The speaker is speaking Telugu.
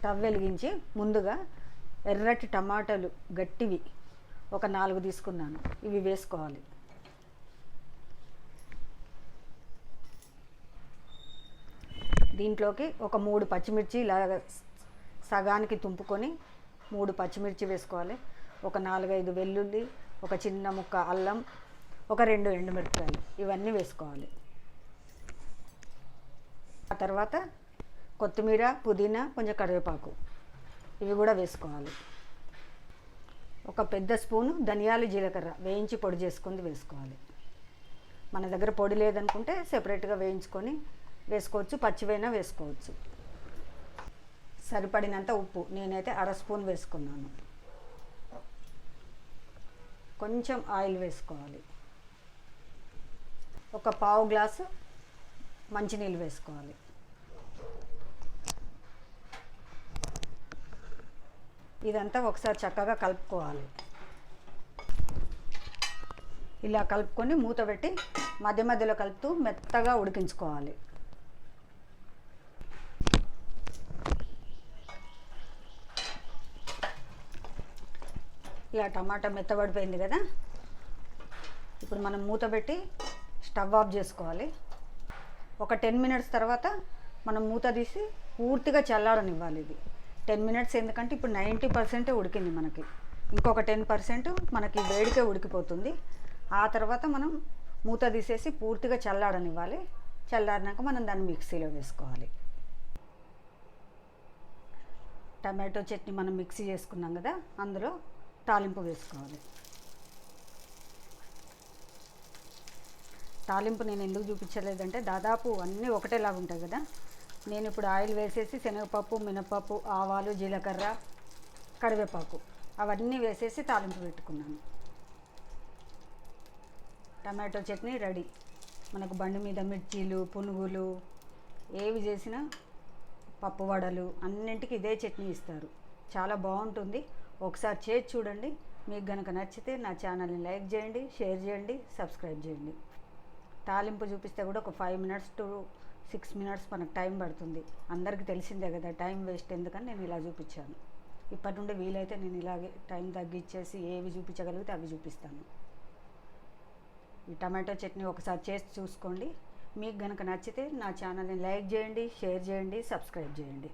స్టవ్ వెలిగించి ముందుగా ఎర్రటి టమాటాలు గట్టివి ఒక 4 తీసుకున్నాను. ఇవి వేసుకోవాలి. దీంట్లోకి ఒక 3 పచ్చిమిర్చి ఇలా సగానికి తుంపుకొని 3 పచ్చిమిర్చి వేసుకోవాలి. ఒక 4-5 వెల్లుల్లి, ఒక చిన్న ముక్క అల్లం, ఒక 2 ఎండుమిరపకాయలు ఇవన్నీ వేసుకోవాలి. ఆ తర్వాత కొత్తిమీర, పుదీనా, కొంచెం కరివేపాకు ఇవి కూడా వేసుకోవాలి. ఒక పెద్ద స్పూను ధనియాలు, జీలకర్ర వేయించి పొడి చేసుకొని వేసుకోవాలి. మన దగ్గర పొడి లేదనుకుంటే సెపరేట్గా వేయించుకొని వేసుకోవచ్చు, పచ్చివైనా వేసుకోవచ్చు. సరిపడినంత ఉప్పు నేనైతే 1/2 స్పూన్ వేసుకున్నాను. కొంచెం ఆయిల్ వేసుకోవాలి. ఒక 1/2 గ్లాసు మంచినీళ్ళు వేసుకోవాలి. ఇదంతా ఒకసారి చక్కగా కలుపుకోవాలి. ఇలా కలుపుకొని మూత పెట్టి మధ్య మధ్యలో కలుపుతూ మెత్తగా ఉడికించుకోవాలి. ఇలా టమాటా మెత్తబడిపోయింది కదా, ఇప్పుడు మనం మూత పెట్టి స్టవ్ ఆఫ్ చేసుకోవాలి. ఒక 10 మినిట్స్ తర్వాత మనం మూత తీసి పూర్తిగా చల్లారనివ్వాలి. ఇది 10 మినిట్స్ ఎందుకంటే ఇప్పుడు 90% ఉడికింది మనకి. ఇంకొక 10% మనకి వేడికే ఉడికిపోతుంది. ఆ తర్వాత మనం మూత తీసేసి పూర్తిగా చల్లారనివ్వాలి. చల్లారినాక మనం దాన్ని మిక్సీలో వేసుకోవాలి. టమాటో చట్నీ మనం మిక్సీ చేసుకున్నాం కదా, అందులో తాలింపు వేసుకోవాలి. తాలింపు నేను ఎందుకు చూపించలేదంటే దాదాపు అన్నీ ఒకటేలాగా ఉంటాయి కదా. నేను ఇప్పుడు ఆయిల్ వేసేసి శనగపప్పు, మినపప్పు, ఆవాలు, జీలకర్ర, కరివేపాకు అవన్నీ వేసేసి తాలింపు పెట్టుకున్నాను. Tomato chutney ready. మనకు బండి మీద మిర్చీలు, పునుగులు ఏవి చేసినా, పప్పు వడలు అన్నింటికి ఇదే చట్నీ ఇస్తారు. చాలా బాగుంటుంది. ఒకసారి చేసి చూడండి. మీకు కనుక నచ్చితే నా ఛానల్ని లైక్ చేయండి, షేర్ చేయండి, సబ్స్క్రైబ్ చేయండి. తాలింపు చూపిస్తే కూడా ఒక 5 మినిట్స్ టు 6 మినిట్స్ మనకు టైం పడుతుంది. అందరికీ తెలిసిందే కదా, టైం వేస్ట్ ఎందుకని నేను ఇలా చూపించాను. ఇప్పటి నుండి వీలైతే నేను ఇలాగే టైం తగ్గించేసి ఏవి చూపించగలిగితే అవి చూపిస్తాను. ఈ టమాటో చట్నీ ఒకసారి చేసి చూసుకోండి. మీకు కనుక నచ్చితే నా ఛానల్ని లైక్ చేయండి, షేర్ చేయండి, సబ్స్క్రైబ్ చేయండి.